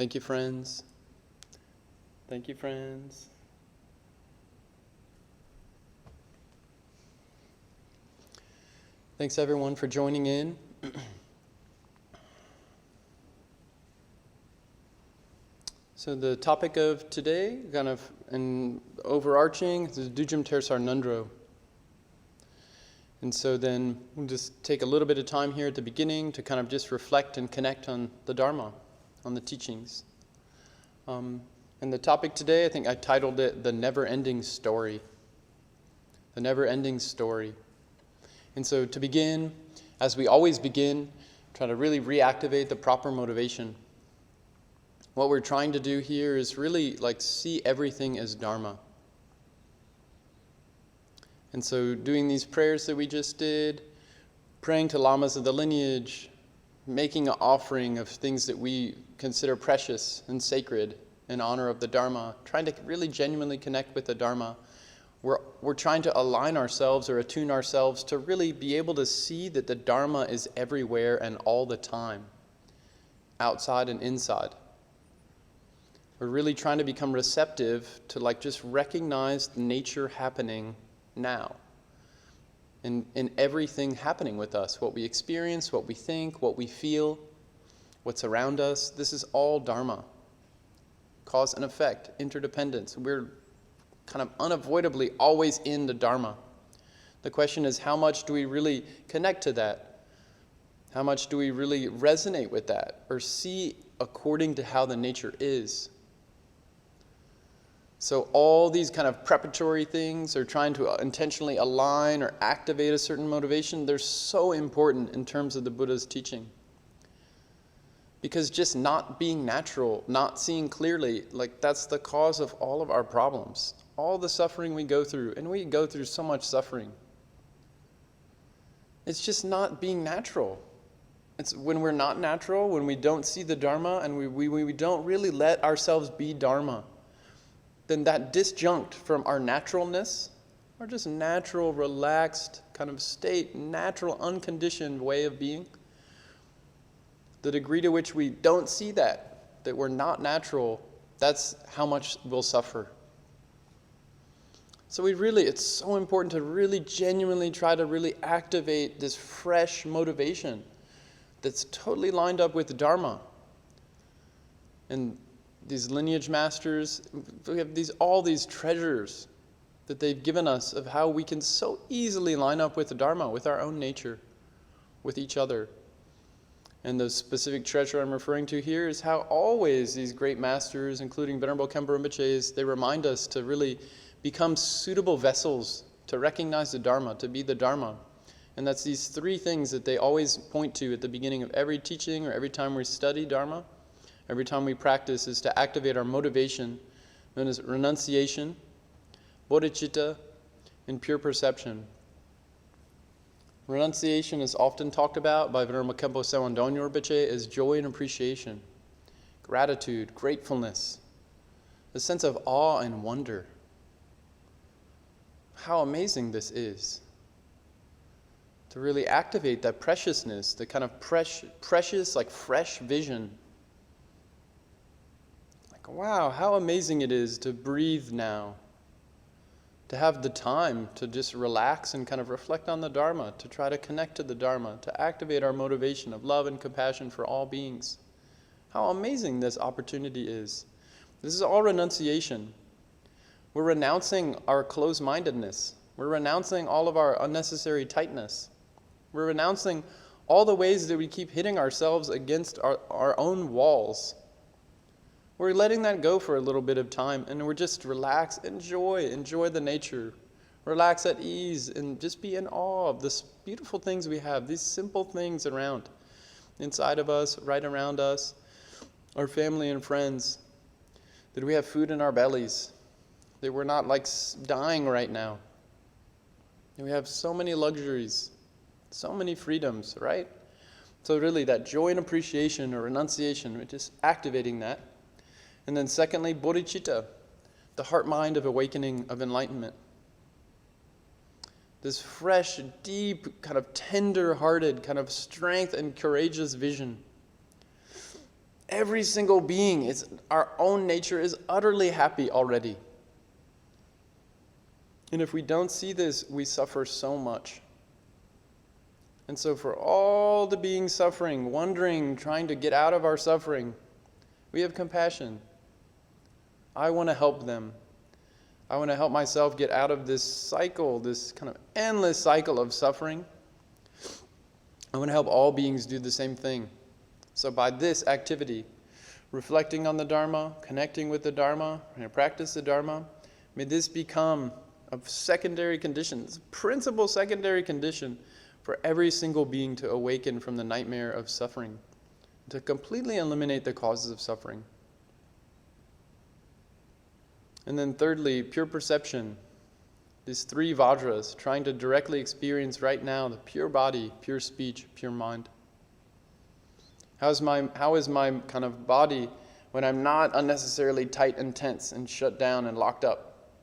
Thank you, friends. Thank you, friends. Thanks, everyone, for joining in. So the topic of today, kind of an overarching, is Dudjom Tersar Ngondro. And so then we'll just take a little bit of time here at the beginning to kind of just reflect and connect on the Dharma, on the teachings. And the topic today, I think I titled it The Neverending Story. The Neverending Story. And so to begin, as we always begin, try to really reactivate the proper motivation. What we're trying to do here is really see everything as Dharma. And so doing these prayers that we just did, praying to lamas of the lineage, making an offering of things that we consider precious and sacred in honor of the Dharma, trying to really genuinely connect with the Dharma. We're trying to align ourselves or attune ourselves to really be able to see that the Dharma is everywhere and all the time, outside and inside. We're really trying to become receptive to just recognize the nature happening now. In everything happening with us, what we experience, what we think, what we feel, what's around us, this is all Dharma. Cause and effect, interdependence. We're kind of unavoidably always in the Dharma. The question is, how much do we really connect to that? How much do we really resonate with that or see according to how the nature is? So all these kind of preparatory things or trying to intentionally align or activate a certain motivation, they're so important in terms of the Buddha's teaching. Because just not being natural, not seeing clearly, that's the cause of all of our problems. All the suffering we go through, and we go through so much suffering. It's just not being natural. It's when we're not natural, when we don't see the Dharma, and we don't really let ourselves be Dharma, then that disjunct from our naturalness, our just natural, relaxed kind of state, natural, unconditioned way of being, the degree to which we don't see that we're not natural, that's how much we'll suffer. So it's so important to really genuinely try to really activate this fresh motivation that's totally lined up with the Dharma. And these lineage masters, we have all these treasures that they've given us of how we can so easily line up with the Dharma, with our own nature, with each other. And the specific treasure I'm referring to here is how always these great masters, including Venerable Khenpo Rinpoche, they remind us to really become suitable vessels to recognize the Dharma, to be the Dharma. And that's these three things that they always point to at the beginning of every teaching or every time we study Dharma, every time we practice, is to activate our motivation, known as renunciation, Bodhichitta, and pure perception. Renunciation is often talked about by Venerable Khenpo Tsewang Dongyal Rinpoche as joy and appreciation, gratitude, gratefulness, a sense of awe and wonder. How amazing this is. To really activate that preciousness, the kind of precious, fresh vision. Wow, how amazing it is to breathe now. To have the time to just relax and kind of reflect on the Dharma, to try to connect to the Dharma, to activate our motivation of love and compassion for all beings. How amazing this opportunity is. This is all renunciation. We're renouncing our closed-mindedness. We're renouncing all of our unnecessary tightness. We're renouncing all the ways that we keep hitting ourselves against our own walls. We're letting that go for a little bit of time, and we're just relax, enjoy the nature. Relax at ease, and just be in awe of the beautiful things we have, these simple things around, inside of us, right around us, our family and friends, that we have food in our bellies, that we're not dying right now. And we have so many luxuries, so many freedoms, right? So really that joy and appreciation or renunciation, we're just activating that. And then secondly, bodhicitta, the heart-mind of awakening, of enlightenment. This fresh, deep, kind of tender-hearted, kind of strength and courageous vision. Every single being, our own nature is utterly happy already. And if we don't see this, we suffer so much. And so for all the beings suffering, wondering, trying to get out of our suffering, we have compassion. I want to help them. I want to help myself get out of this cycle, this kind of endless cycle of suffering. I want to help all beings do the same thing. So by this activity, reflecting on the Dharma, connecting with the Dharma, and practice the Dharma, may this become a secondary condition, principal secondary condition for every single being to awaken from the nightmare of suffering, to completely eliminate the causes of suffering. And then thirdly, pure perception. These three Vajras, trying to directly experience right now the pure body, pure speech, pure mind. How is my kind of body when I'm not unnecessarily tight and tense and shut down and locked up?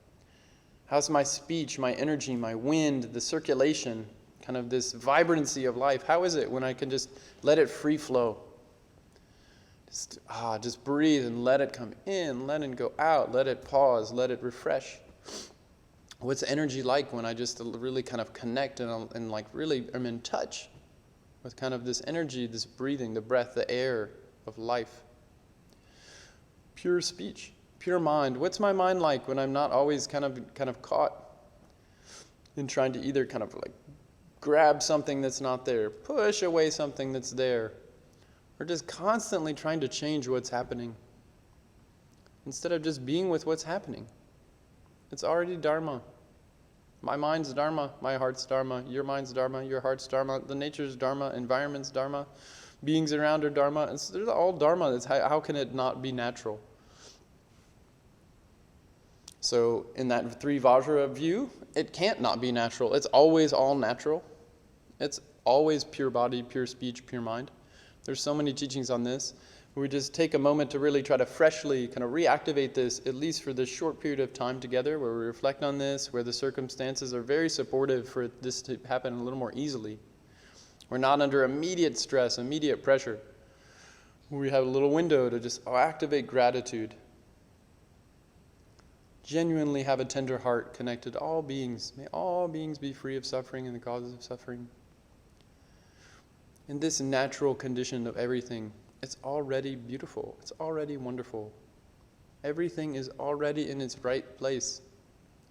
How's my speech, my energy, my wind, the circulation, kind of this vibrancy of life? How is it when I can just let it free flow? Just breathe and let it come in, let it go out, let it pause, let it refresh. What's energy like when I just really kind of connect and like really am in touch with kind of this energy, this breathing, the breath, the air of life? Pure speech, pure mind. What's my mind like when I'm not always kind of caught in trying to either kind of like grab something that's not there, push away something that's there, or just constantly trying to change what's happening instead of just being with what's happening? It's already Dharma. My mind's Dharma, my heart's Dharma, your mind's Dharma, your heart's Dharma, the nature's Dharma, environment's Dharma, beings around are Dharma. And so they're all Dharma. How can it not be natural? So in that three Vajra view, it can't not be natural. It's always all natural. It's always pure body, pure speech, pure mind. There's so many teachings on this. We just take a moment to really try to freshly kind of reactivate this, at least for this short period of time together, where we reflect on this, where the circumstances are very supportive for this to happen a little more easily. We're not under immediate stress, immediate pressure. We have a little window to just activate gratitude. Genuinely have a tender heart connected to all beings. May all beings be free of suffering and the causes of suffering. In this natural condition of everything, it's already beautiful. It's already wonderful. Everything is already in its right place.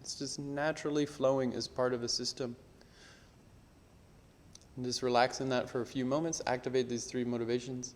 It's just naturally flowing as part of a system. And just relax in that for a few moments. Activate these three motivations.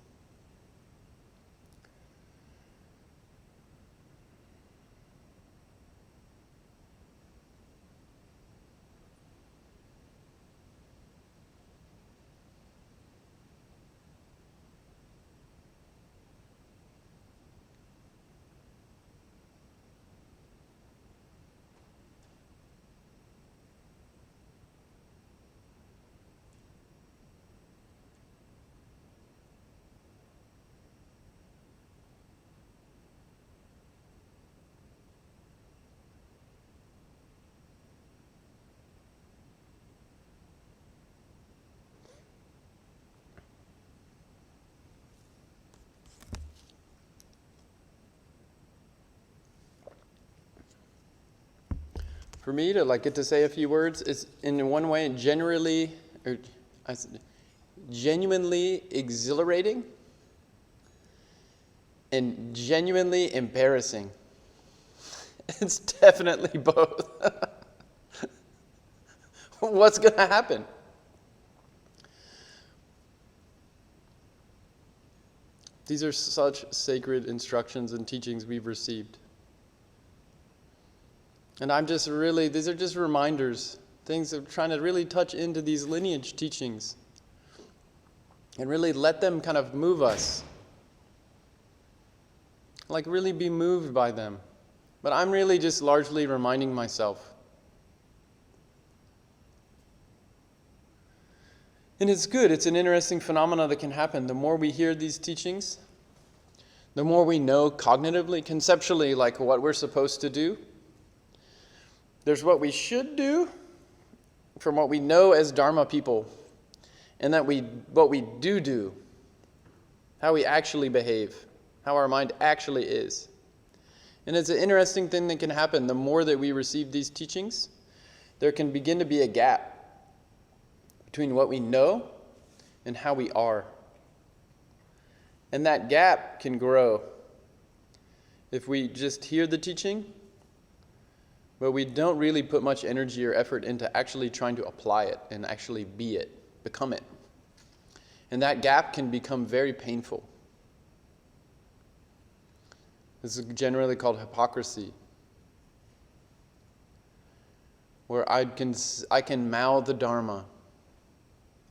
For me to get to say a few words is in one way genuinely exhilarating and genuinely embarrassing. It's definitely both. What's going to happen? These are such sacred instructions and teachings we've received. And these are just reminders, things of trying to really touch into these lineage teachings and really let them kind of move us. Really be moved by them. But I'm really just largely reminding myself. And it's good. It's an interesting phenomenon that can happen. The more we hear these teachings, the more we know cognitively, conceptually, what we're supposed to do. There's what we should do from what we know as Dharma people, and what we do, how we actually behave. how our mind actually is. And it's an interesting thing that can happen. The more that we receive these teachings, there can begin to be a gap between what we know and how we are. And that gap can grow if we just hear the teaching, but we don't really put much energy or effort into actually trying to apply it and actually be it, become it. And that gap can become very painful. This is generally called hypocrisy, where I can mouth the Dharma.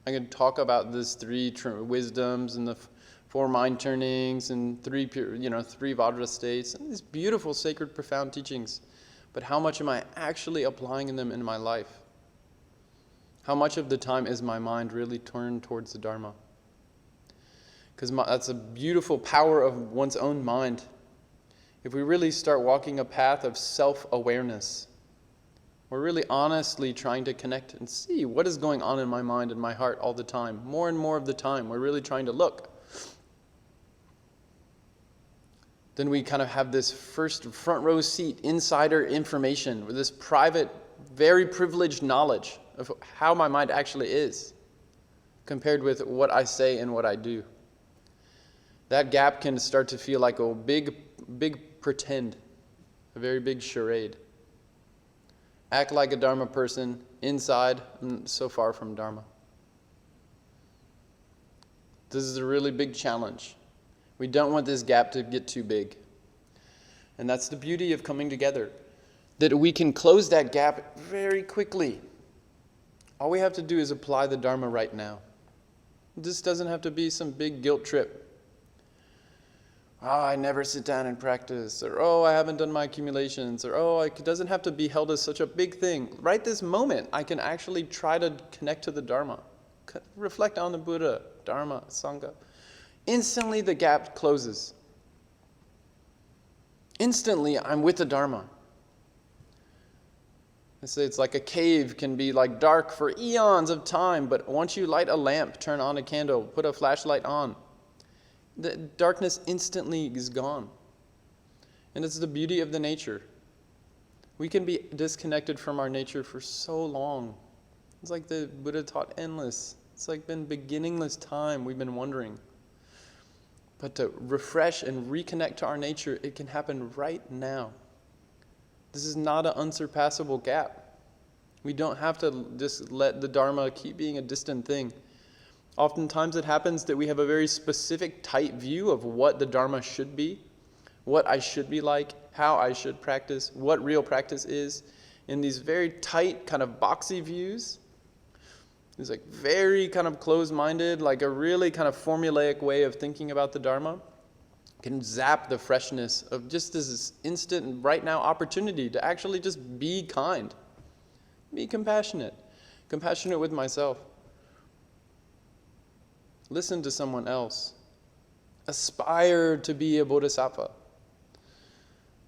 I can talk about this three wisdoms and the four mind turnings and three Vajra states, and these beautiful, sacred, profound teachings. But how much am I actually applying them in my life? How much of the time is my mind really turned towards the Dharma? Because that's a beautiful power of one's own mind. If we really start walking a path of self-awareness, we're really honestly trying to connect and see what is going on in my mind and my heart all the time. More and more of the time, we're really trying to look. Then we kind of have this front row seat, insider information, with this private, very privileged knowledge of how my mind actually is, compared with what I say and what I do. That gap can start to feel like a big pretend, a very big charade. Act like a Dharma person, inside, so far from Dharma. This is a really big challenge. We don't want this gap to get too big. And that's the beauty of coming together, that we can close that gap very quickly. All we have to do is apply the Dharma right now. This doesn't have to be some big guilt trip. Oh, I never sit down and practice, or oh, I haven't done my accumulations, or oh, it doesn't have to be held as such a big thing. Right this moment, I can actually try to connect to the Dharma, reflect on the Buddha, Dharma, Sangha. Instantly, the gap closes. Instantly, I'm with the Dharma. I say it's like a cave can be like dark for eons of time, but once you light a lamp, turn on a candle, put a flashlight on, the darkness instantly is gone. And it's the beauty of the nature. We can be disconnected from our nature for so long. It's like the Buddha taught endless. It's like been beginningless time we've been wondering. But to refresh and reconnect to our nature, it can happen right now. This is not an unsurpassable gap. We don't have to just let the Dharma keep being a distant thing. Oftentimes it happens that we have a very specific, tight view of what the Dharma should be, what I should be like, how I should practice, what real practice is. In these very tight, kind of boxy views, it's like very kind of closed-minded, like a really kind of formulaic way of thinking about the Dharma can zap the freshness of just this instant, right now opportunity to actually just be kind, be compassionate with myself. Listen to someone else. Aspire to be a bodhisattva.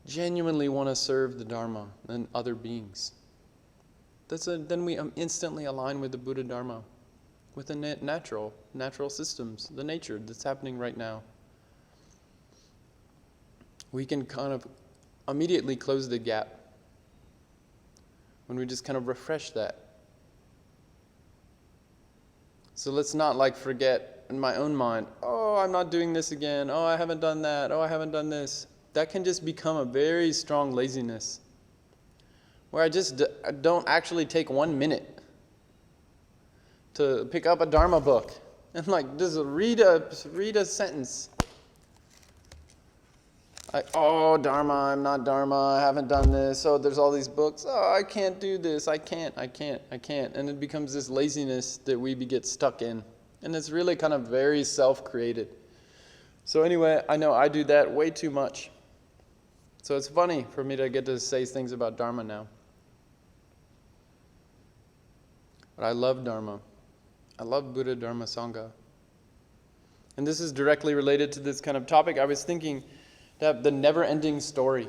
Genuinely want to serve the Dharma and other beings. Then we instantly align with the Buddha Dharma, with the natural systems, the nature that's happening right now. We can kind of immediately close the gap when we just kind of refresh that. So let's not like forget in my own mind, oh, I'm not doing this again, oh, I haven't done that, oh, I haven't done this. That can just become a very strong laziness, where I just don't actually take 1 minute to pick up a Dharma book and like just read a sentence. Oh, Dharma, I'm not Dharma, I haven't done this, oh, there's all these books, oh, I can't do this, I can't. And it becomes this laziness that we get stuck in. And it's really kind of very self-created. So anyway, I know I do that way too much. So it's funny for me to get to say things about Dharma now. But I love Dharma. I love Buddha, Dharma, Sangha. And this is directly related to this kind of topic. I was thinking that the Neverending story.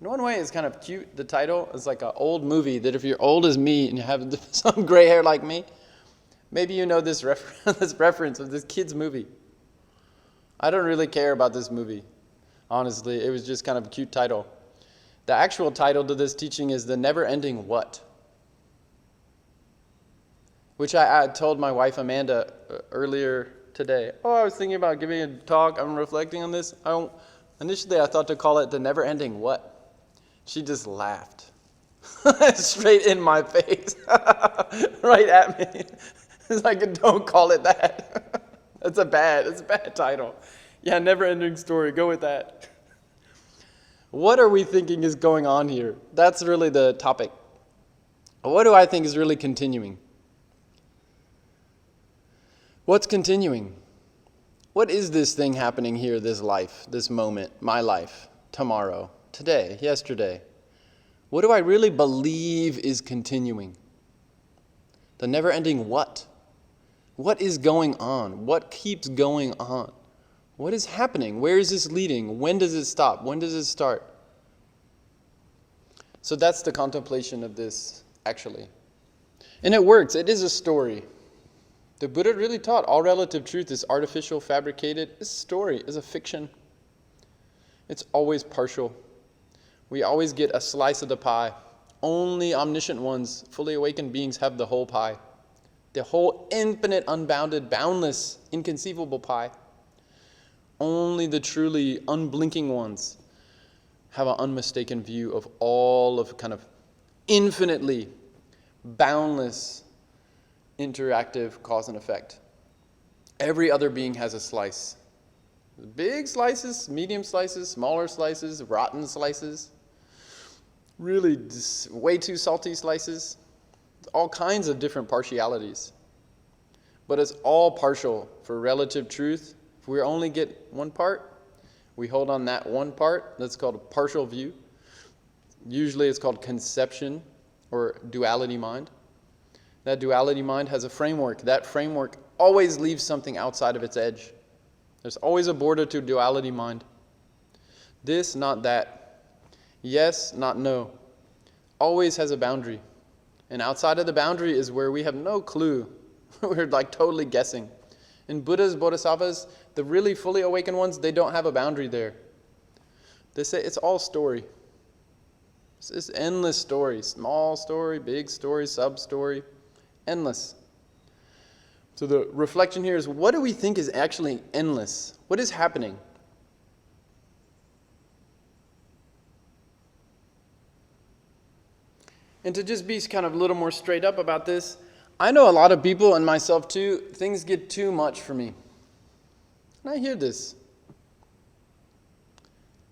In one way, it's kind of cute. The title is like an old movie that if you're old as me and you have some gray hair like me, maybe you know this reference of this kid's movie. I don't really care about this movie. Honestly, it was just kind of a cute title. The actual title to this teaching is The Neverending What? Which I told my wife Amanda earlier today. I was thinking about giving a talk. I'm reflecting on this. Initially, I thought to call it The Neverending What? She just laughed. Straight in my face. Right at me. It's like, don't call it that. It's a bad title. Yeah, never-ending story. Go with that. What are we thinking is going on here? That's really the topic. What do I think is really continuing? What's continuing? What is this thing happening here, this life, this moment, my life, tomorrow, today, yesterday? What do I really believe is continuing? The never-ending what? What is going on? What keeps going on? What is happening? Where is this leading? When does it stop? When does it start? So that's the contemplation of this, actually. And it works. It is a story. The Buddha really taught all relative truth is artificial, fabricated. It's a story. It's a fiction. It's always partial. We always get a slice of the pie. Only omniscient ones, fully awakened beings, have the whole pie. The whole infinite, unbounded, boundless, inconceivable pie. Only the truly unblinking ones have an unmistaken view of all of kind of infinitely boundless interactive cause and effect. Every other being has a slice. Big slices, medium slices, smaller slices, rotten slices, really just way too salty slices, all kinds of different partialities. But it's all partial for relative truth. If we only get one part, we hold on that one part. That's called a partial view. Usually it's called conception or duality mind. That duality mind has a framework. That framework always leaves something outside of its edge. There's always a border to duality mind. This, not that. Yes, not no. Always has a boundary. And outside of the boundary is where we have no clue. We're like totally guessing. In Buddhas, Bodhisattvas, the really fully awakened ones, they don't have a boundary there. They say it's all story. It's this endless story. Small story, big story, sub-story. Endless. So the reflection here is, what do we think is actually endless? What is happening? And to just be kind of a little more straight up about this, I know a lot of people, and myself too, things get too much for me. And I hear this.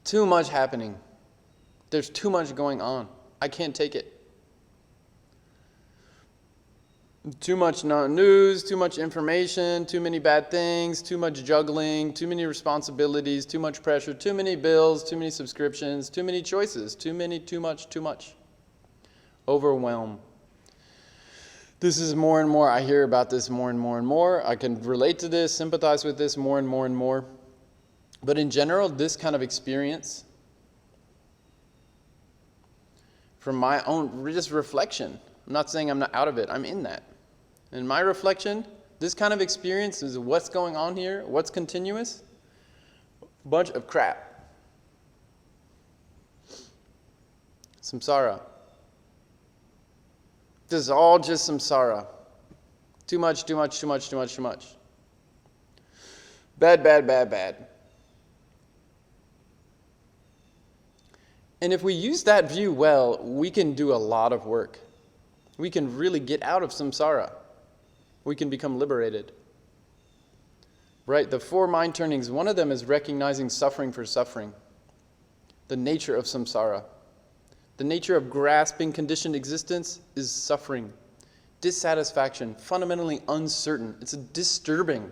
Too much happening. There's too much going on. I can't take it. Too much news, too much information, too many bad things, too much juggling, too many responsibilities, too much pressure, too many bills, too many subscriptions, too many choices, too much. Overwhelm. This is more and more, I hear about this more and more. I can relate to this, sympathize with this more and more. But in general, this kind of experience, from my own just reflection, I'm not saying I'm not out of it, I'm in that. In my reflection, this kind of experience is what's going on here, what's continuous, a bunch of crap. Samsara. This is all just samsara. Too much. Bad. And if we use that view well, we can do a lot of work. We can really get out of samsara. We can become liberated. Right? The 4 mind turnings, one of them is recognizing suffering for suffering. The nature of samsara. The nature of grasping conditioned existence is suffering, dissatisfaction, fundamentally uncertain. It's disturbing.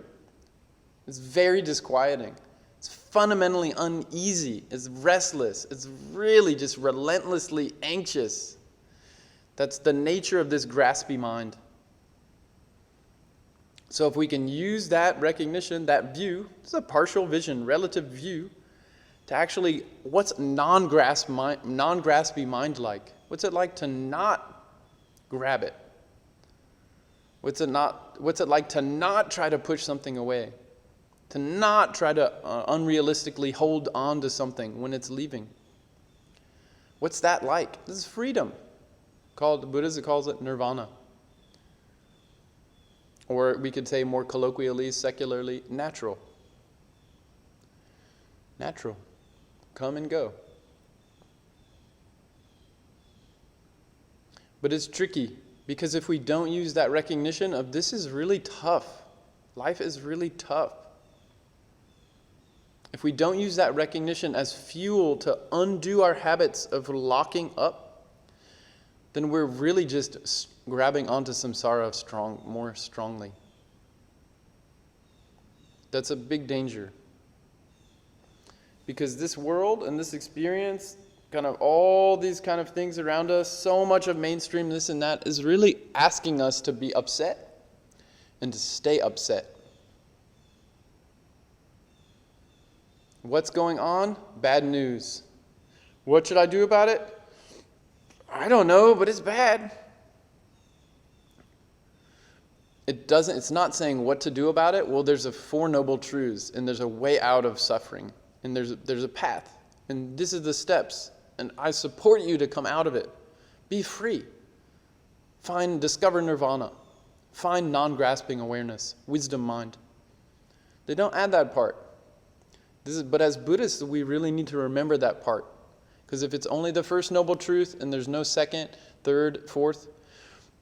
It's very disquieting. It's fundamentally uneasy. It's restless. It's really just relentlessly anxious. That's the nature of this graspy mind. So if we can use that recognition, that view, it's a partial vision, relative view, to actually, what's non-graspy mind like? What's it like to not grab it? What's it like to not try to push something away? To not try to unrealistically hold on to something when it's leaving. What's that like? This is freedom. Buddhism calls it nirvana. Or we could say more colloquially, secularly, natural. Natural. Come and go. But it's tricky, because if we don't use that recognition of this is really tough, life is really tough. If we don't use that recognition as fuel to undo our habits of locking up, then we're really just grabbing onto samsara more strongly. That's a big danger. Because this world and this experience, kind of all these kind of things around us, so much of mainstream this and that is really asking us to be upset and to stay upset. What's going on? Bad news. What should I do about it? I don't know, but it's bad. It's not saying what to do about it. Well, there's 4 noble truths, and there's a way out of suffering, and there's a path, and this is the steps, and I support you to come out of it. Be free. Discover nirvana. Find non-grasping awareness, wisdom mind. They don't add that part. But as Buddhists, we really need to remember that part. Because if it's only the first noble truth and there's no second, third, fourth,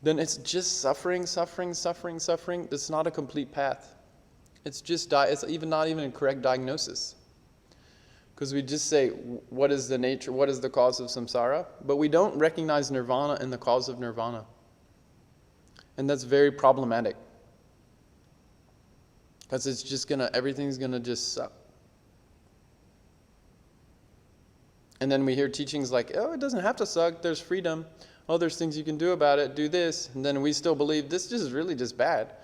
then it's just suffering. It's not a complete path. It's even not even a correct diagnosis. Because we just say, what is the nature, what is the cause of samsara? But we don't recognize nirvana and the cause of nirvana. And that's very problematic. Because it's just everything's gonna just suck. And then we hear teachings like, oh, it doesn't have to suck, there's freedom. Oh, there's things you can do about it, do this. And then we still believe this is really just bad.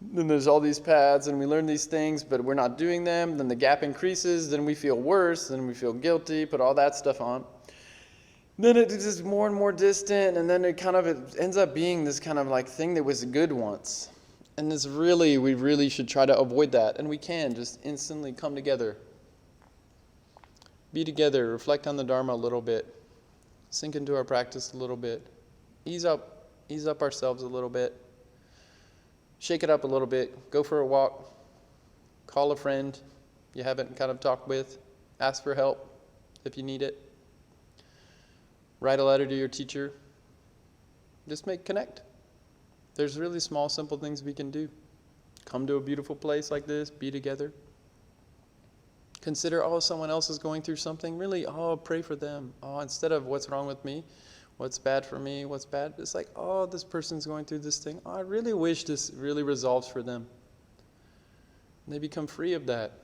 Then there's all these paths and we learn these things, but we're not doing them. Then the gap increases, then we feel worse, then we feel guilty, put all that stuff on. Then it's just more and more distant, and then it ends up being this kind of like thing that was good once. And we really should try to avoid that. And we can just instantly come together. Be together, reflect on the Dharma a little bit, sink into our practice a little bit, ease up ourselves a little bit, shake it up a little bit, go for a walk, call a friend you haven't talked with, ask for help if you need it, write a letter to your teacher, just connect. There's really small, simple things we can do. Come to a beautiful place like this, be together. Consider, someone else is going through something. Really, pray for them. Instead of what's wrong with me, what's bad for me, what's bad. It's like, this person's going through this thing. I really wish this really resolves for them. And they become free of that,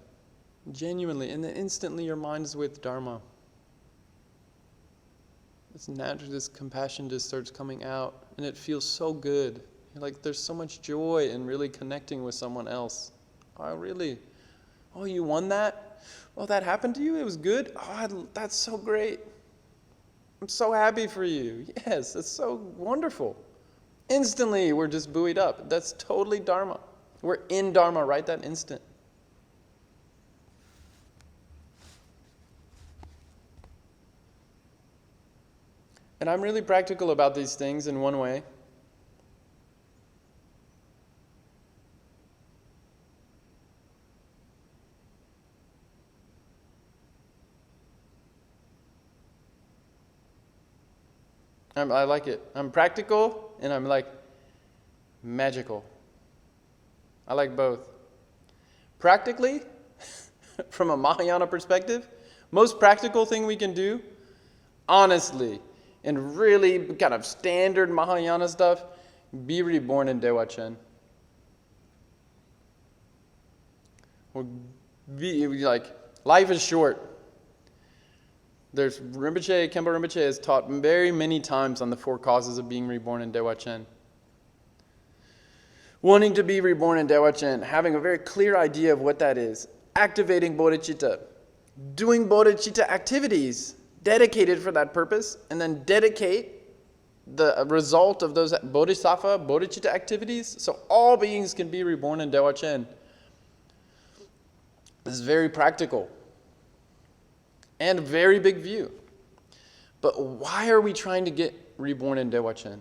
genuinely. And then instantly your mind is with Dharma. It's natural, this compassion just starts coming out. And it feels so good. There's so much joy in really connecting with someone else. You won that? Oh, that happened to you? It was good? That's so great. I'm so happy for you. Yes, that's so wonderful. Instantly, we're just buoyed up. That's totally Dharma. We're in Dharma right that instant. And I'm really practical about these things in one way. I like it. I'm practical and I'm magical. I like both. Practically, from a Mahayana perspective, most practical thing we can do, honestly, and really kind of standard Mahayana stuff, be reborn in Dewachen. Or life is short. There's Khenpo Rinpoche has taught very many times on the 4 causes of being reborn in Dewachen. Wanting to be reborn in Dewachen, having a very clear idea of what that is, activating bodhicitta, doing bodhicitta activities dedicated for that purpose, and then dedicate the result of those bodhisattva, bodhicitta activities, so all beings can be reborn in Dewachen. This is very practical and very big view. But why are we trying to get reborn in Dewachen?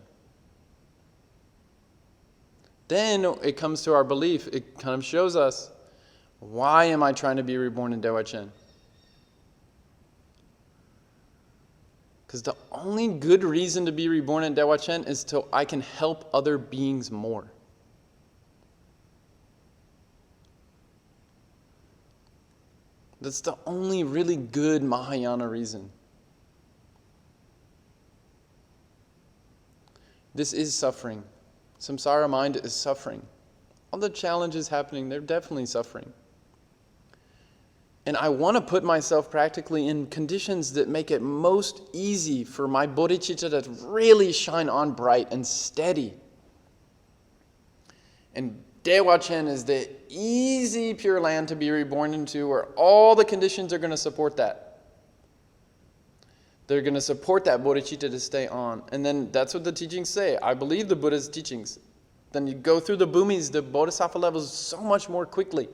Then it comes to our belief. It kind of shows us, why am I trying to be reborn in Dewachen? Because the only good reason to be reborn in Dewachen is so I can help other beings more. That's the only really good Mahayana reason. This is suffering. Samsara mind is suffering. All the challenges happening, they're definitely suffering. And I want to put myself practically in conditions that make it most easy for my bodhicitta to really shine on bright and steady. And Dewachen is the easy Pure Land to be reborn into, where all the conditions are going to support that. They're going to support that bodhicitta to stay on. And then that's what the teachings say. I believe the Buddha's teachings. Then you go through the bhumis, the bodhisattva levels so much more quickly.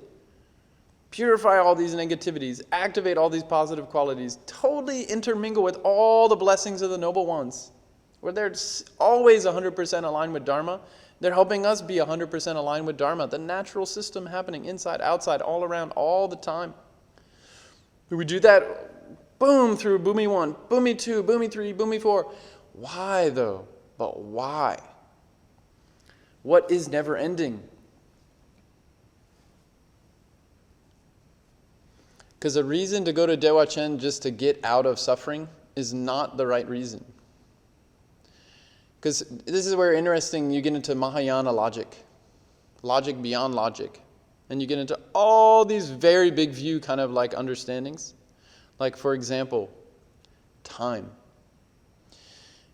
Purify all these negativities, activate all these positive qualities, totally intermingle with all the blessings of the noble ones, where they're always 100% aligned with Dharma. They're helping us be 100% aligned with Dharma, the natural system happening inside, outside, all around, all the time. We do that, boom, through Bhumi 1, Bhumi 2, Bhumi 3, Bhumi 4. Why, though? But why? What is never ending? Because a reason to go to Dewachen just to get out of suffering is not the right reason. Because this is where interesting you get into Mahayana logic beyond logic. And you get into all these very big view kind of like understandings. Like, for example, time.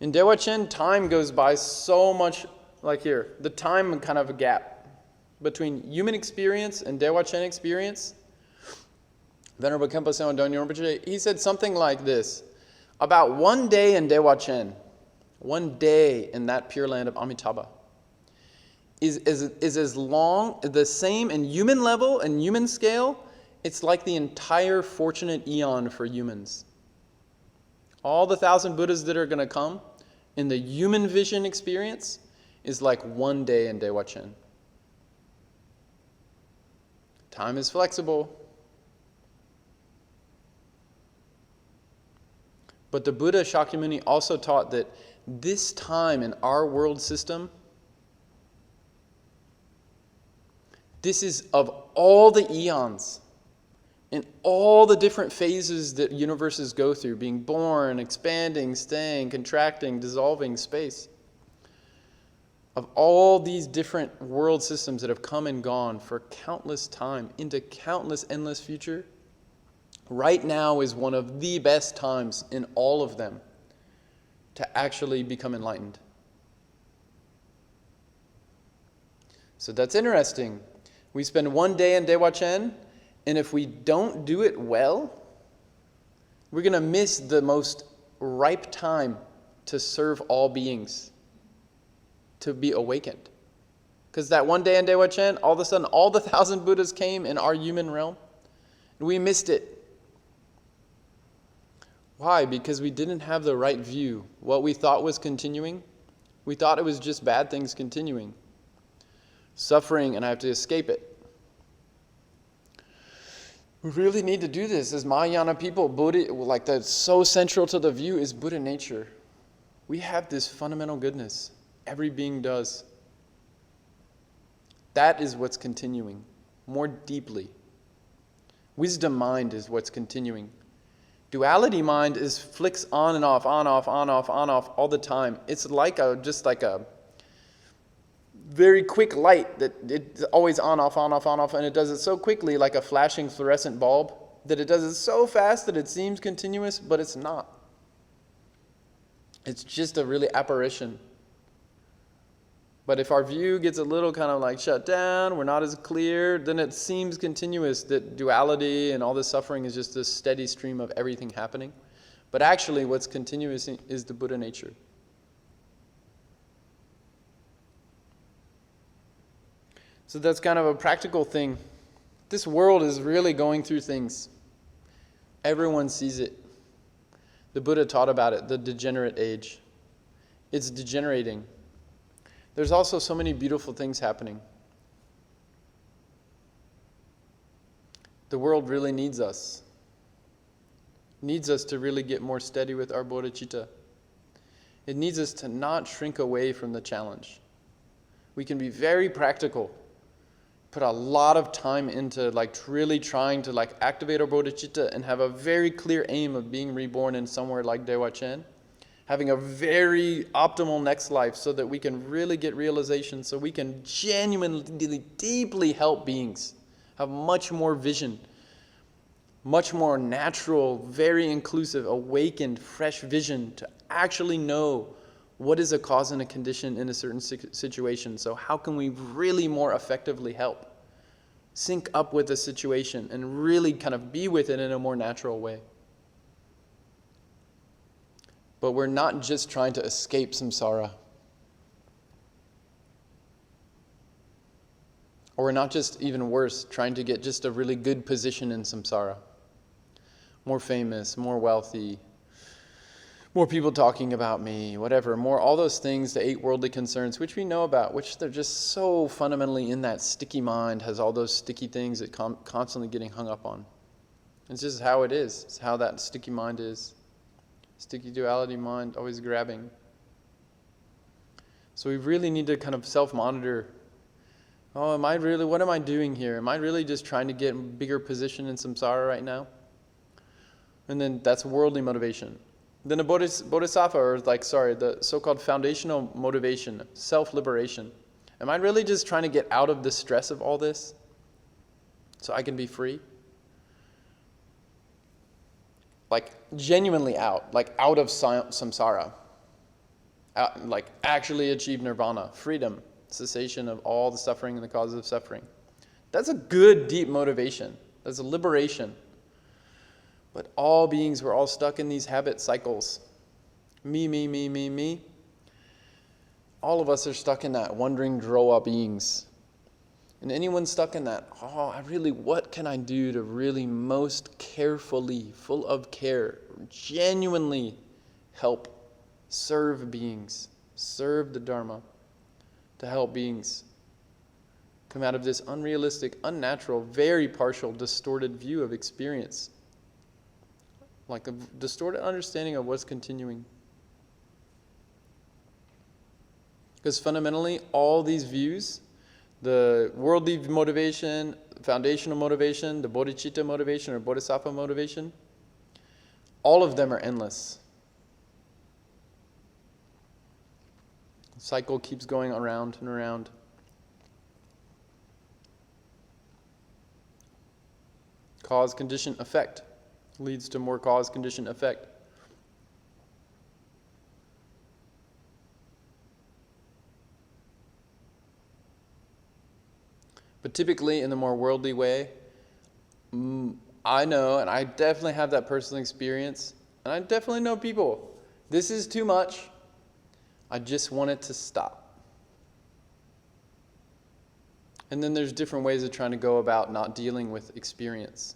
In Dewachen, time goes by so much, like here, the time kind of a gap between human experience and Dewachen experience. Venerable Khenpo Tsewang Dongyal Rinpoche, he said something like this, about 1 day in Dewachen, 1 day in that Pure Land of Amitabha, is as long, the same in human level and human scale. It's like the entire fortunate eon for humans. All the 1,000 Buddhas that are going to come in the human vision experience is like 1 day in Dewachen. Time is flexible. But the Buddha Shakyamuni also taught that this time in our world system, this is of all the eons, in all the different phases that universes go through, being born, expanding, staying, contracting, dissolving, space. Of all these different world systems that have come and gone for countless time, into countless endless future, right now is one of the best times in all of them to actually become enlightened. So that's interesting. We spend 1 day in Dewachen, and if we don't do it well, we're going to miss the most ripe time to serve all beings, to be awakened. Because that 1 day in Dewachen, all of a sudden, all the 1,000 Buddhas came in our human realm, and we missed it. Why? Because we didn't have the right view. What we thought was continuing, we thought it was just bad things continuing. Suffering, and I have to escape it. We really need to do this as Mahayana people. Buddha, like that's so central to the view, is Buddha nature. We have this fundamental goodness. Every being does. That is what's continuing more deeply. Wisdom mind is what's continuing. Duality mind is flicks on and off, on, off, on, off, on, off all the time. It's like just like a very quick light that it's always on, off, on, off, on, off, and it does it so quickly like a flashing fluorescent bulb that it does it so fast that it seems continuous, but it's not. It's just a really apparition. But if our view gets a little kind of like shut down, we're not as clear, then it seems continuous that duality and all this suffering is just this steady stream of everything happening. But actually what's continuous is the Buddha nature. So that's kind of a practical thing This world is really going through things. Everyone sees it. The Buddha taught about it, the degenerate age. It's degenerating. There's also so many beautiful things happening. The world really needs us. Needs us to really get more steady with our bodhicitta. It needs us to not shrink away from the challenge. We can be very practical, put a lot of time into really trying to activate our bodhicitta and have a very clear aim of being reborn in somewhere like Dewachen, having a very optimal next life so that we can really get realization, so we can genuinely, deeply help beings, have much more vision, much more natural, very inclusive, awakened, fresh vision to actually know what is a cause and a condition in a certain situation. So how can we really more effectively help? Sync up with the situation and really kind of be with it in a more natural way. But we're not just trying to escape samsara. Or we're not just, even worse, trying to get just a really good position in samsara. More famous, more wealthy, more people talking about me, whatever, more all those things, the 8 worldly concerns, which we know about, which they're just so fundamentally in that sticky mind, has all those sticky things that constantly getting hung up on. It's just how it is. It's how that sticky mind is. Sticky duality mind, always grabbing. So we really need to kind of self-monitor. Oh, what am I doing here? Am I really just trying to get a bigger position in samsara right now? And then that's worldly motivation. Then the bodhisattva, or the so-called foundational motivation, self-liberation. Am I really just trying to get out of the stress of all this so I can be free? Genuinely out, out of samsara. Actually achieve nirvana, freedom, cessation of all the suffering and the causes of suffering. That's a good, deep motivation. That's a liberation. But all beings, we're all stuck in these habit cycles. Me, me, me, me, me. All of us are stuck in that, wandering drowa beings. And anyone stuck in that, what can I do to really most carefully, full of care, genuinely help serve beings, serve the Dharma, to help beings come out of this unrealistic, unnatural, very partial, distorted view of experience. A distorted understanding of what's continuing. Because fundamentally, all these views, the worldly motivation, foundational motivation, the bodhicitta motivation or bodhisattva motivation, all of them are endless. The cycle keeps going around and around. Cause, condition, effect. Leads to more cause, condition, effect. But typically, in the more worldly way, I know, and I definitely have that personal experience, and I definitely know people, this is too much. I just want it to stop. And then there's different ways of trying to go about not dealing with experience.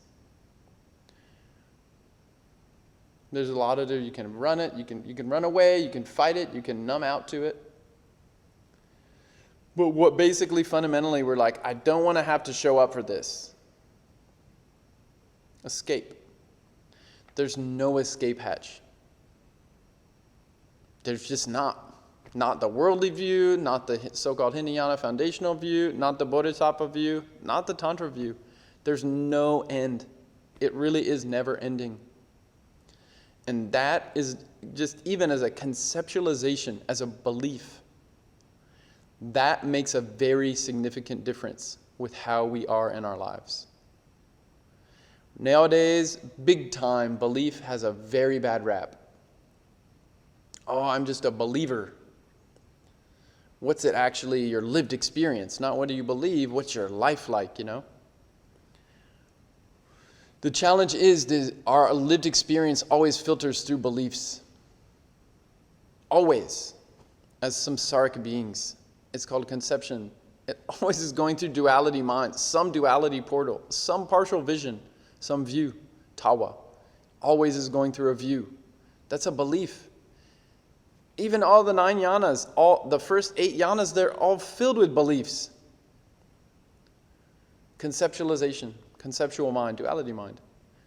There's a lot of you can run it, you can run away, you can fight it, you can numb out to it. But what basically fundamentally we're I don't want to have to show up for this. Escape. There's no escape hatch. There's just not. Not the worldly view, not the so-called Hinayana foundational view, not the Bodhisattva view, not the Tantra view. There's no end. It really is never ending. And that is just, even as a conceptualization, as a belief, that makes a very significant difference with how we are in our lives. Nowadays, big time, belief has a very bad rap. Oh, I'm just a believer. What's it actually, your lived experience? Not what do you believe, what's your life like, The challenge is that our lived experience always filters through beliefs. Always. As samsaric beings. It's called conception. It always is going through duality mind, some duality portal, some partial vision, some view, tawa. Always is going through a view. That's a belief. Even all the 9 yanas, all the first 8 yanas, they're all filled with beliefs. Conceptualization, conceptual mind, duality mind.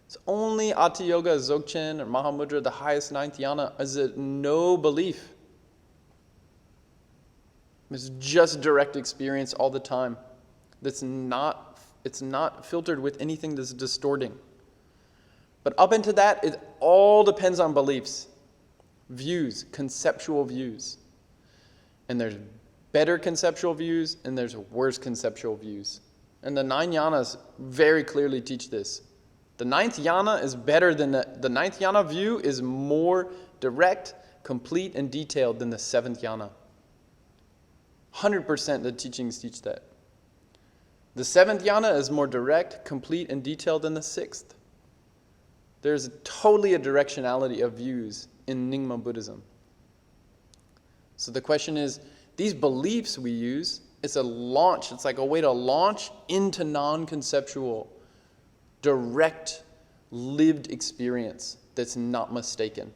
It's only Ati Yoga, Dzogchen, or Mahamudra, the highest 9th yana, is it no belief. It's just direct experience all the time. It's not filtered with anything that's distorting. But up into that, it all depends on beliefs, views, conceptual views. And there's better conceptual views, and there's worse conceptual views. And the 9 yanas very clearly teach this. The 9th yana is better than the 9th yana view is more direct, complete, and detailed than the 7th yana. 100% the teachings teach that. The 7th yana is more direct, complete, and detailed than the 6th. There's totally a directionality of views in Nyingma Buddhism. So the question is, these beliefs we use, it's a launch. It's like a way to launch into non-conceptual, direct, lived experience that's not mistaken.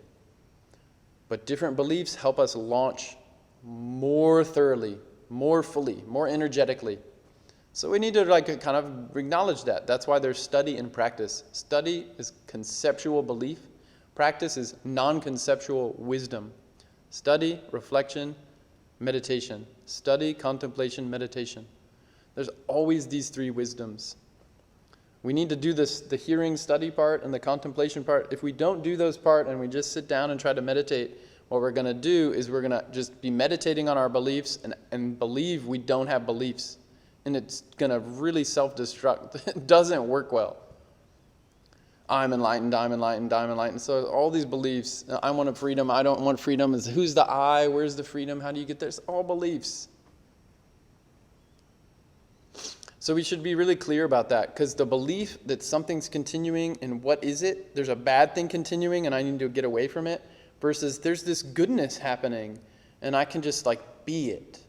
But different beliefs help us launch more thoroughly, more fully, more energetically. So we need to kind of acknowledge that. That's why there's study and practice. Study is conceptual belief. Practice is non-conceptual wisdom. Study, reflection, meditation. Study, contemplation, meditation. There's always these 3 wisdoms. We need to do this, the hearing study part and the contemplation part. If we don't do those part and we just sit down and try to meditate, what we're going to do is we're going to just be meditating on our beliefs and believe we don't have beliefs. And it's going to really self-destruct. It doesn't work well. I'm enlightened, I'm enlightened, I'm enlightened. So all these beliefs, I want freedom, I don't want freedom. Is who's the I? Where's the freedom? How do you get there? It's all beliefs. So we should be really clear about that, because the belief that something's continuing and what is it? There's a bad thing continuing and I need to get away from it, versus there's this goodness happening and I can just be it.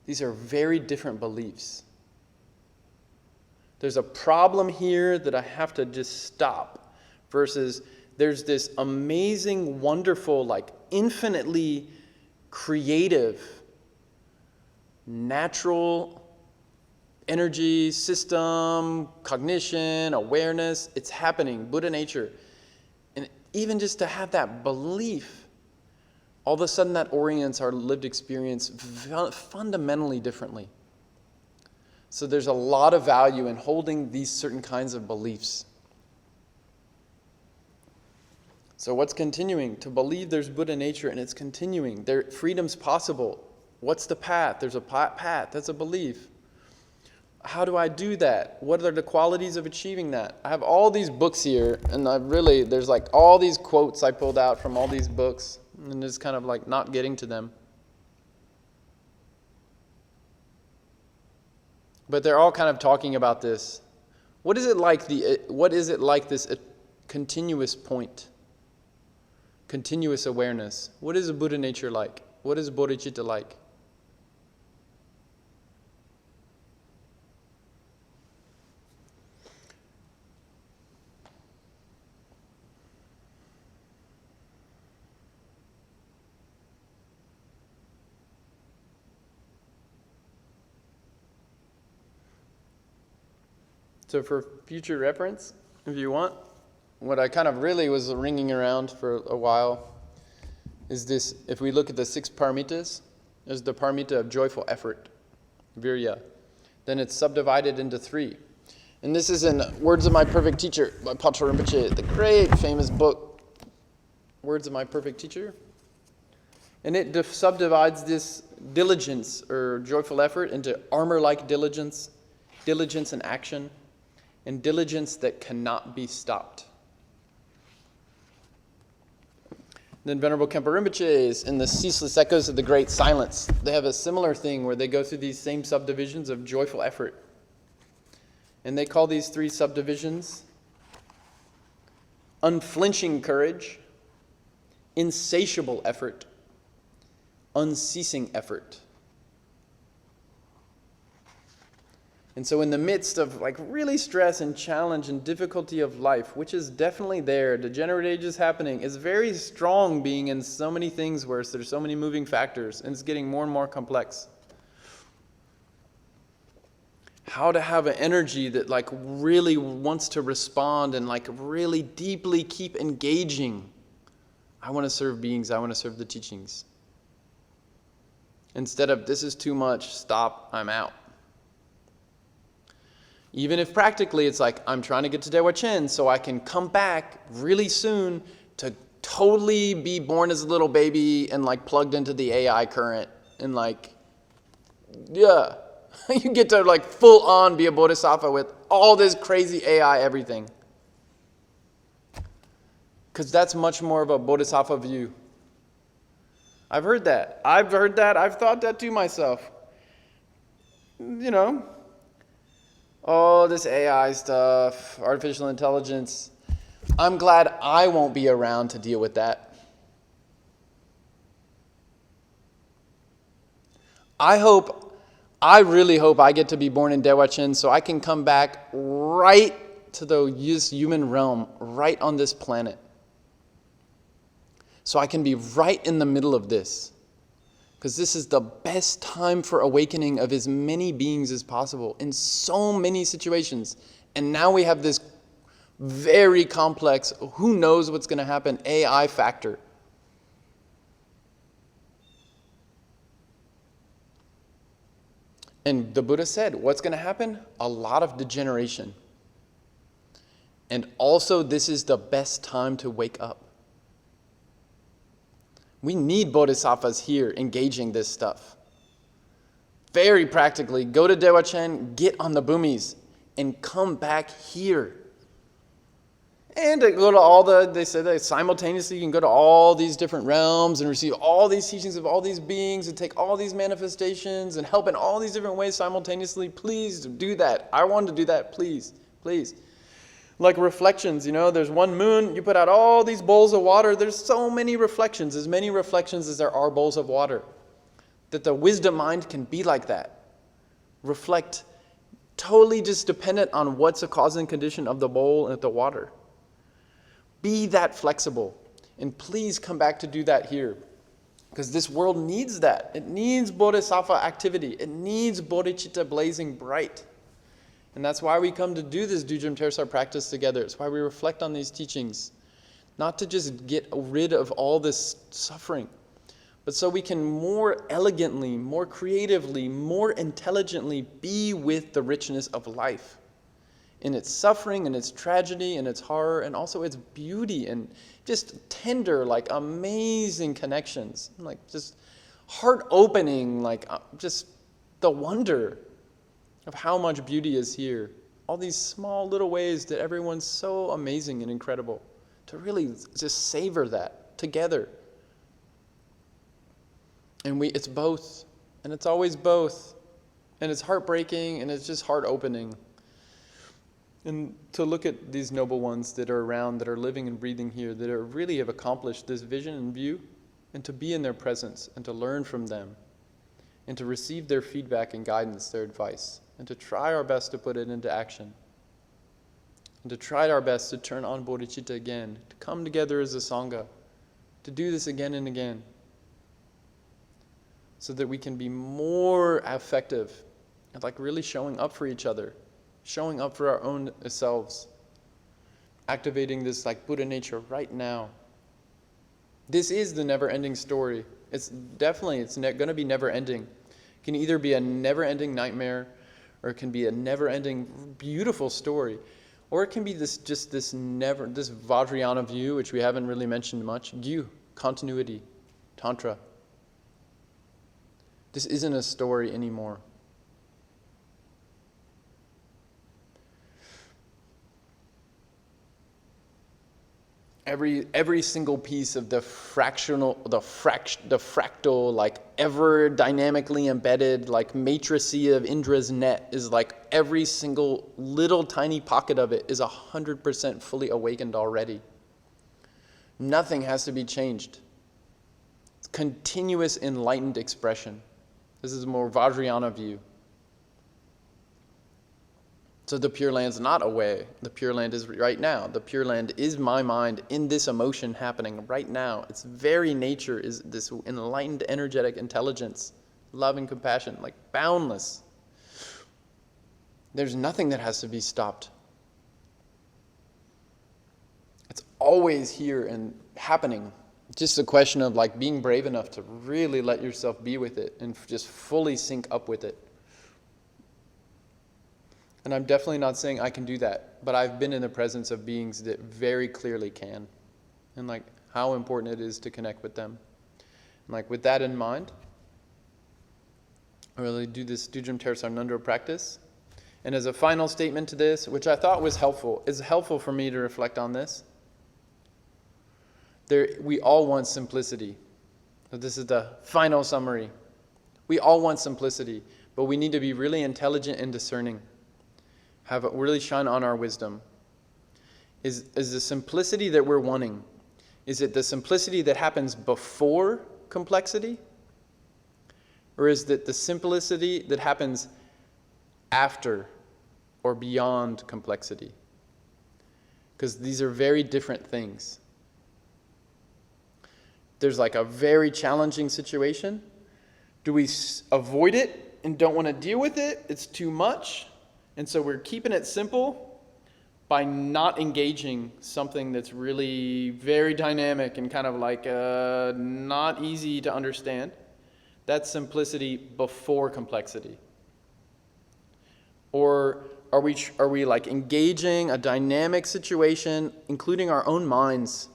These are very different beliefs. There's a problem here that I have to just stop, versus there's this amazing, wonderful, infinitely creative, natural energy, system, cognition, awareness. It's happening, Buddha nature. And even just to have that belief, all of a sudden that orients our lived experience fundamentally differently. So there's a lot of value in holding these certain kinds of beliefs. So what's continuing? To believe there's Buddha nature and it's continuing. Freedom's possible. What's the path? There's a path. That's a belief. How do I do that? What are the qualities of achieving that? I have all these books here, and there's all these quotes I pulled out from all these books, and just kind of not getting to them. But they're all kind of talking about this. What is it like this continuous point? Continuous awareness. What is a Buddha nature like? What is Bodhichitta like? So for future reference, if you want, what I kind of really was ringing around for a while is this. If we look at the 6 paramitas, there's the paramita of joyful effort, virya. Then it's subdivided into 3. And this is in Words of My Perfect Teacher by Patrul Rinpoche, the great famous book, Words of My Perfect Teacher. And it subdivides this diligence or joyful effort into armor-like diligence, diligence and action, and diligence that cannot be stopped. Then Venerable Khenpo Rinpoche is in the Ceaseless Echoes of the Great Silence. They have a similar thing where they go through these same subdivisions of joyful effort. And they call these 3 subdivisions unflinching courage, insatiable effort, unceasing effort. And so in the midst of like really stress and challenge and difficulty of life, which is definitely there, degenerate age is happening, it's very strong being in so many things where there's so many moving factors and it's getting more and more complex. How to have an energy that like really wants to respond and like really deeply keep engaging. I want to serve beings, I want to serve the teachings. Instead of, this is too much, stop, I'm out. Even if practically it's like, I'm trying to get to Dewachen so I can come back really soon to totally be born as a little baby and like plugged into the AI current and like, yeah, you get to like full on be a bodhisattva with all this crazy AI everything. Because that's much more of a bodhisattva view. I've heard that. I've thought that too myself. You know, all this AI stuff, artificial intelligence. I'm glad I won't be around to deal with that. I really hope I get to be born in Dewachen so I can come back right to the human realm, right on this planet. So I can be right in the middle of this. Because this is the best time for awakening of as many beings as possible in so many situations. And now we have this very complex, who knows what's going to happen, AI factor. And the Buddha said, what's going to happen? A lot of degeneration. And also, this is the best time to wake up. We need bodhisattvas here engaging this stuff. Very practically, go to Dewachen, get on the bhumis, and come back here. And go to they say that simultaneously you can go to all these different realms and receive all these teachings of all these beings and take all these manifestations and help in all these different ways simultaneously. Please do that. I want to do that. Please, please. Like reflections, you know, there's one moon, you put out all these bowls of water. There's so many reflections as there are bowls of water. That the wisdom mind can be like that. Reflect totally just dependent on what's the cause and condition of the bowl and the water. Be that flexible. And please come back to do that here. Because this world needs that. It needs bodhisattva activity. It needs bodhicitta blazing bright. And that's why we come to do this Dudjom Tersar practice together. It's why we reflect on these teachings. Not to just get rid of all this suffering, but so we can more elegantly, more creatively, more intelligently be with the richness of life. In its suffering, and its tragedy, and its horror, and also its beauty, and just tender, like amazing connections. Like just heart-opening, like just the wonder of how much beauty is here. All these small little ways that everyone's so amazing and incredible. To really just savor that together. And it's both. And it's always both. And it's heartbreaking and it's just heart-opening. And to look at these noble ones that are around, that are living and breathing here, that really have accomplished this vision and view, and to be in their presence and to learn from them, and to receive their feedback and guidance, their advice, and to try our best to put it into action, and to try our best to turn on bodhicitta again, to come together as a Sangha, to do this again and again, so that we can be more effective at like really showing up for each other, showing up for our own selves, activating this like Buddha nature right now. This is the never-ending story. It's going to be never-ending. It can either be a never-ending nightmare, or it can be a never-ending beautiful story, or it can be this Vajrayana view, which we haven't really mentioned much. Gyu, continuity, tantra. This isn't a story anymore. Every single piece of the fractal, like ever dynamically embedded, like matrice of Indra's net is like every single little tiny pocket of it is 100% fully awakened already. Nothing has to be changed. It's continuous enlightened expression. This is a more Vajrayana view. So the Pure Land's not away. The Pure Land is right now. The Pure Land is my mind in this emotion happening right now. Its very nature is this enlightened, energetic intelligence, love and compassion, like boundless. There's nothing that has to be stopped. It's always here and happening. Just a question of like being brave enough to really let yourself be with it and just fully sync up with it. And I'm definitely not saying I can do that, but I've been in the presence of beings that very clearly can. And like how important it is to connect with them. And like with that in mind, I really do this Dudjom Tersar Ngondro practice. And as a final statement to this, which I thought was helpful, it's helpful for me to reflect on this. We all want simplicity. So this is the final summary. We all want simplicity, but we need to be really intelligent and discerning. Have it really shine on our wisdom. Is the simplicity that we're wanting, is it the simplicity that happens before complexity? Or is it the simplicity that happens after or beyond complexity? Because these are very different things. There's like a very challenging situation. Do we avoid it and don't want to deal with it? It's too much. And so we're keeping it simple by not engaging something that's really very dynamic and kind of like not easy to understand. That's simplicity before complexity. Or are we like engaging a dynamic situation, including our own minds?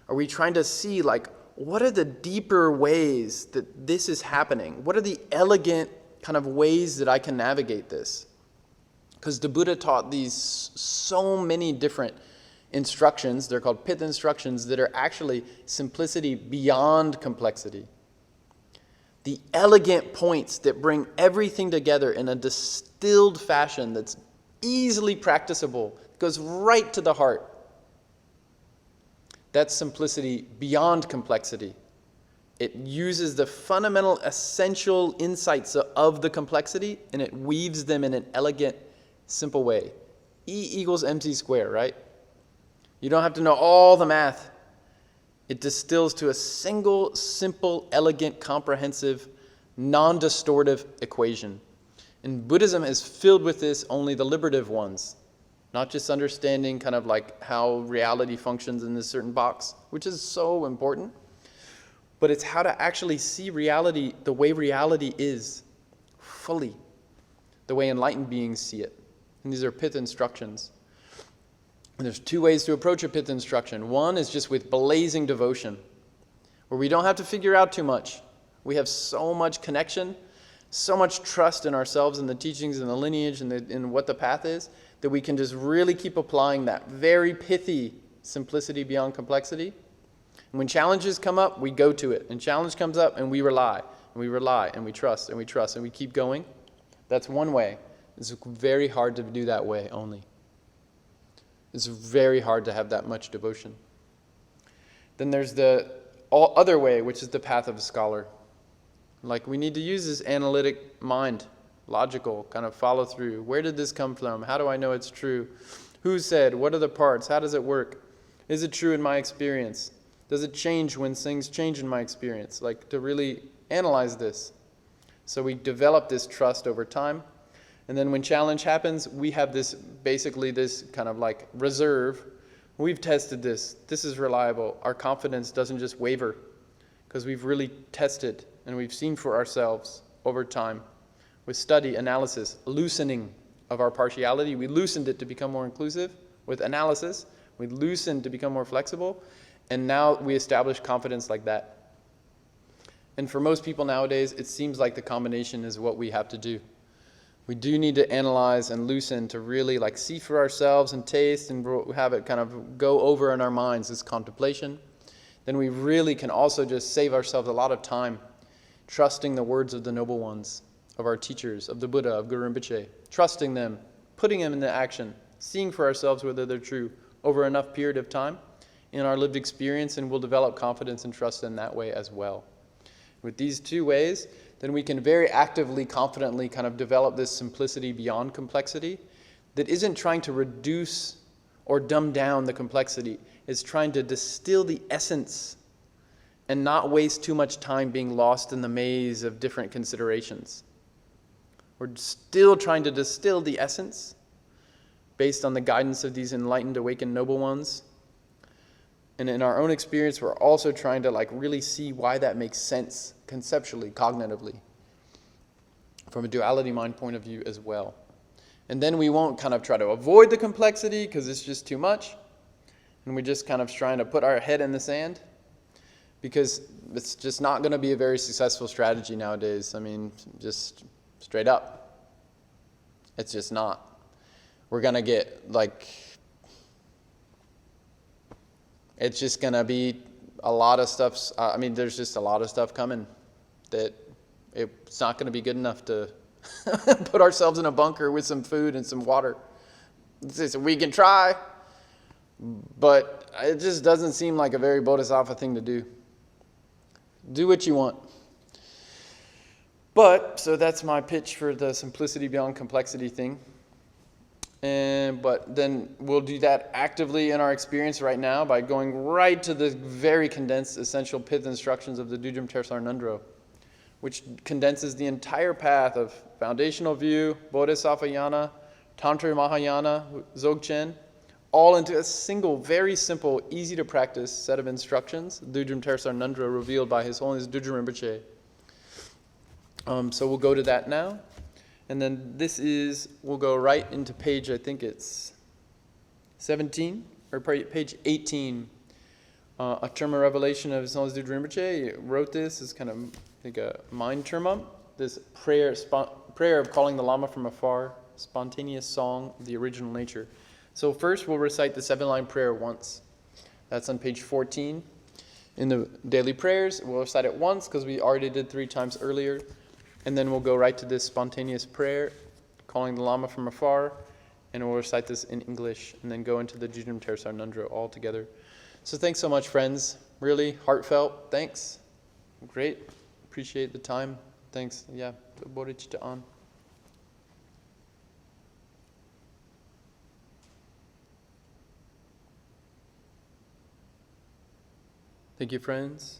Are we trying to see like, what are the deeper ways that this is happening? What are the elegant kind of ways that I can navigate this? Because the Buddha taught these so many different instructions, they're called pith instructions, that are actually simplicity beyond complexity. The elegant points that bring everything together in a distilled fashion that's easily practicable, goes right to the heart. That's simplicity beyond complexity. It uses the fundamental, essential insights of the complexity, and it weaves them in an elegant, simple way. E equals mc squared, right? You don't have to know all the math. It distills to a single, simple, elegant, comprehensive, non-distortive equation. And Buddhism is filled with this, only the liberative ones. Not just understanding kind of like how reality functions in this certain box, which is so important, but it's how to actually see reality the way reality is, fully, the way enlightened beings see it. And these are pith instructions. And there's two ways to approach a pith instruction. One is just with blazing devotion, where we don't have to figure out too much. We have so much connection, so much trust in ourselves and the teachings and the lineage and in what the path is, that we can just really keep applying that very pithy simplicity beyond complexity. And when challenges come up, we go to it. And challenge comes up and we rely, and we rely, and we trust, and we trust, and we keep going. That's one way. It's very hard to do that way only. It's very hard to have that much devotion. Then there's the other way, which is the path of a scholar. Like we need to use this analytic mind, logical, kind of follow through. Where did this come from? How do I know it's true? Who said? What are the parts? How does it work? Is it true in my experience? Does it change when things change in my experience? Like to really analyze this. So we develop this trust over time. And then when challenge happens, we have this, basically this kind of like reserve. We've tested this. This is reliable. Our confidence doesn't just waver because we've really tested and we've seen for ourselves over time with study, analysis, loosening of our partiality. We loosened it to become more inclusive. With analysis, we loosened to become more flexible. And now we establish confidence like that. And for most people nowadays, it seems like the combination is what we have to do. We do need to analyze and loosen to really like see for ourselves and taste and have it kind of go over in our minds, this contemplation. Then we really can also just save ourselves a lot of time trusting the words of the noble ones, of our teachers, of the Buddha, of Guru Rinpoche, trusting them, putting them into action, seeing for ourselves whether they're true over enough period of time in our lived experience, and we'll develop confidence and trust in that way as well. With these two ways, then we can very actively, confidently kind of develop this simplicity beyond complexity that isn't trying to reduce or dumb down the complexity. It's trying to distill the essence and not waste too much time being lost in the maze of different considerations. We're still trying to distill the essence based on the guidance of these enlightened, awakened, noble ones. And in our own experience, we're also trying to really see why that makes sense conceptually, cognitively, from a duality mind point of view as well. And then we won't kind of try to avoid the complexity because it's just too much. And we're just kind of trying to put our head in the sand because it's just not going to be a very successful strategy nowadays. I mean, just straight up. It's just not. We're going to get it's just going to be a lot of stuff. There's just a lot of stuff coming that it's not going to be good enough to put ourselves in a bunker with some food and some water. We can try, but it just doesn't seem like a very bodhisattva thing to do. Do what you want. So that's my pitch for the simplicity beyond complexity thing. But then we'll do that actively in our experience right now by going right to the very condensed essential pith instructions of the Dudjom Tersar Ngondro, which condenses the entire path of foundational view, Bodhisattva Yana, Tantra Mahayana, Dzogchen, all into a single, very simple, easy to practice set of instructions, Dudjom Tersar Ngondro, revealed by His Holiness Dudjom Rinpoche. So we'll go to that now. And then we'll go right into page, I think it's 17, or page 18. A term of revelation of His Holiness Dudjom Rinpoche. He wrote this as kind of, I think, a mind termum. This prayer of calling the Lama from afar, spontaneous song of the original nature. So first we'll recite the 7-line prayer once. That's on page 14. In the daily prayers, we'll recite it once because we already did 3 times earlier. And then we'll go right to this spontaneous prayer, calling the Lama from afar, and we'll recite this in English, and then go into the Dudjom Tersar Ngondro all together. So thanks so much, friends. Really heartfelt. Thanks. Great. Appreciate the time. Thanks. Yeah. Bodhichitta on. Thank you, friends.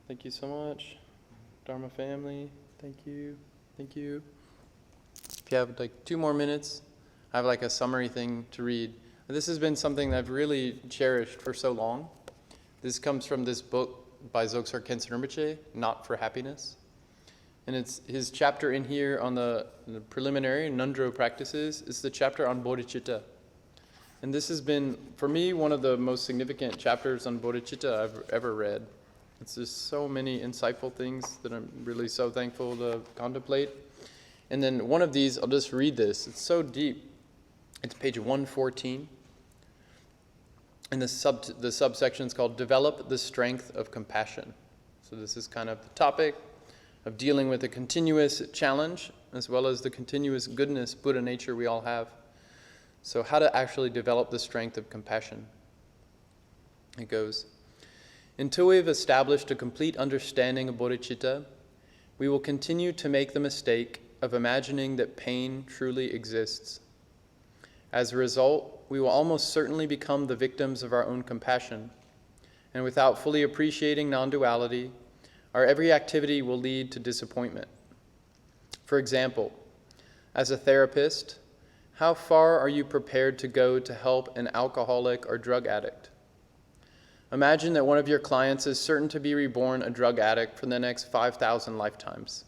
Thank you so much. Dharma family, thank you. Thank you. If you have 2 more minutes, I have a summary thing to read. This has been something that I've really cherished for so long. This comes from this book by Dzogchen Rinpoche, Not for Happiness. And it's his chapter in here on the preliminary Ngondro practices. It's the chapter on Bodhichitta. And this has been, for me, one of the most significant chapters on Bodhichitta I've ever read. It's just so many insightful things that I'm really so thankful to contemplate. And then one of these, I'll just read this. It's so deep. It's page 114. And the subsection is called Develop the Strength of Compassion. So this is kind of the topic of dealing with the continuous challenge as well as the continuous goodness, Buddha nature we all have. So how to actually develop the strength of compassion. It goes, until we've established a complete understanding of bodhicitta, we will continue to make the mistake of imagining that pain truly exists. As a result, we will almost certainly become the victims of our own compassion, and without fully appreciating non-duality, our every activity will lead to disappointment. For example, as a therapist, how far are you prepared to go to help an alcoholic or drug addict? Imagine that one of your clients is certain to be reborn a drug addict for the next 5,000 lifetimes.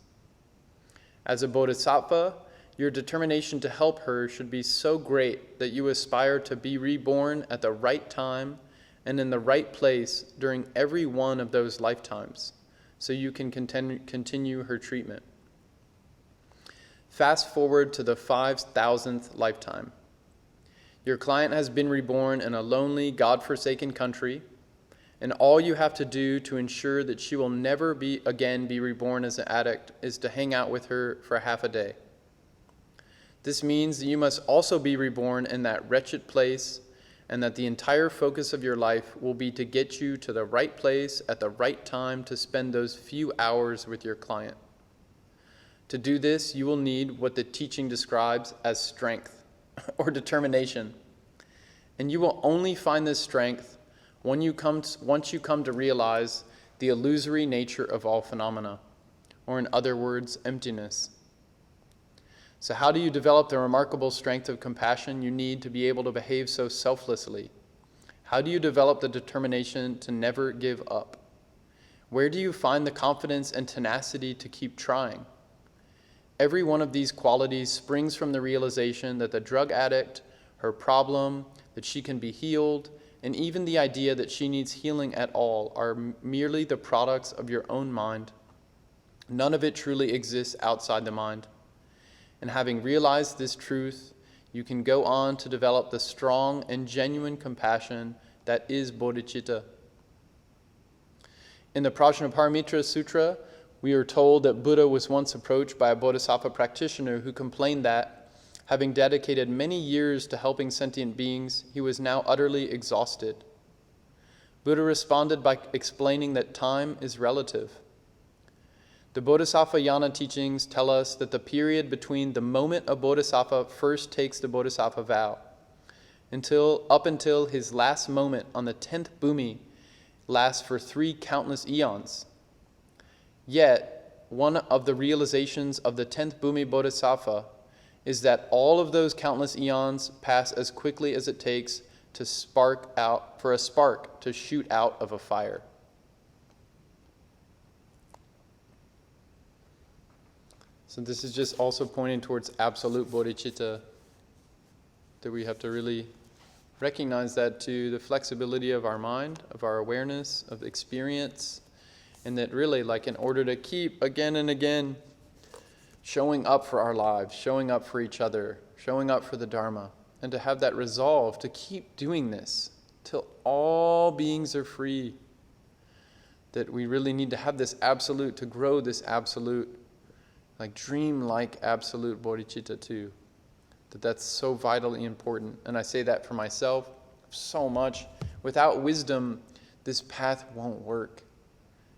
As a bodhisattva, your determination to help her should be so great that you aspire to be reborn at the right time and in the right place during every one of those lifetimes, so you can continue her treatment. Fast forward to the 5,000th lifetime. Your client has been reborn in a lonely, God-forsaken country, and all you have to do to ensure that she will never again be reborn as an addict is to hang out with her for half a day. This means that you must also be reborn in that wretched place, and that the entire focus of your life will be to get you to the right place at the right time to spend those few hours with your client. To do this, you will need what the teaching describes as strength. or determination. And you will only find this strength once you come to realize the illusory nature of all phenomena, or in other words, emptiness. So how do you develop the remarkable strength of compassion you need to be able to behave so selflessly? How do you develop the determination to never give up? Where do you find the confidence and tenacity to keep trying? Every one of these qualities springs from the realization that the drug addict, her problem, that she can be healed, and even the idea that she needs healing at all are merely the products of your own mind. None of it truly exists outside the mind. And having realized this truth, you can go on to develop the strong and genuine compassion that is bodhicitta. In the Prajnaparamita Sutra, we are told that Buddha was once approached by a bodhisattva practitioner who complained that, having dedicated many years to helping sentient beings, he was now utterly exhausted. Buddha responded by explaining that time is relative. The Bodhisattva Yana teachings tell us that the period between the moment a bodhisattva first takes the bodhisattva vow up until his last moment on the 10th bhumi lasts for 3 countless eons. Yet, one of the realizations of the 10th bhumi bodhisattva is that all of those countless eons pass as quickly as it takes for a spark to shoot out of a fire. So this is just also pointing towards absolute bodhicitta, that we have to really recognize that to the flexibility of our mind, of our awareness, of experience, and that really, like, in order to keep again and again showing up for our lives, showing up for each other, showing up for the Dharma, and to have that resolve to keep doing this till all beings are free, that we really need to have this absolute, to grow this absolute, like dream-like absolute bodhicitta too. That's so vitally important. And I say that for myself so much. Without wisdom, this path won't work.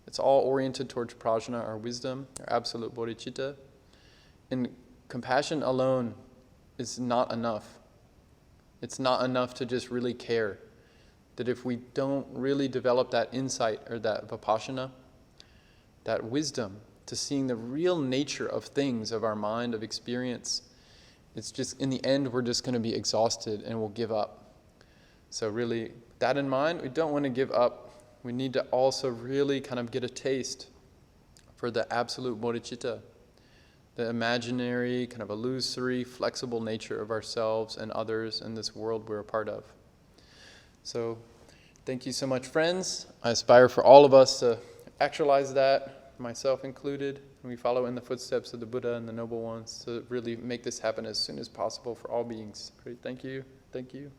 It's all oriented towards prajna, our wisdom, our absolute bodhicitta. And compassion alone is not enough. It's not enough to just really care. That if we don't really develop that insight or that vipassana, that wisdom to seeing the real nature of things, of our mind, of experience, it's just, in the end, we're just going to be exhausted and we'll give up. So really, that in mind, we don't want to give up. We need to also really kind of get a taste for the absolute bodhicitta, the imaginary, kind of illusory, flexible nature of ourselves and others in this world we're a part of. So thank you so much, friends. I aspire for all of us to actualize that, myself included, and we follow in the footsteps of the Buddha and the Noble Ones to really make this happen as soon as possible for all beings. Great, thank you. Thank you.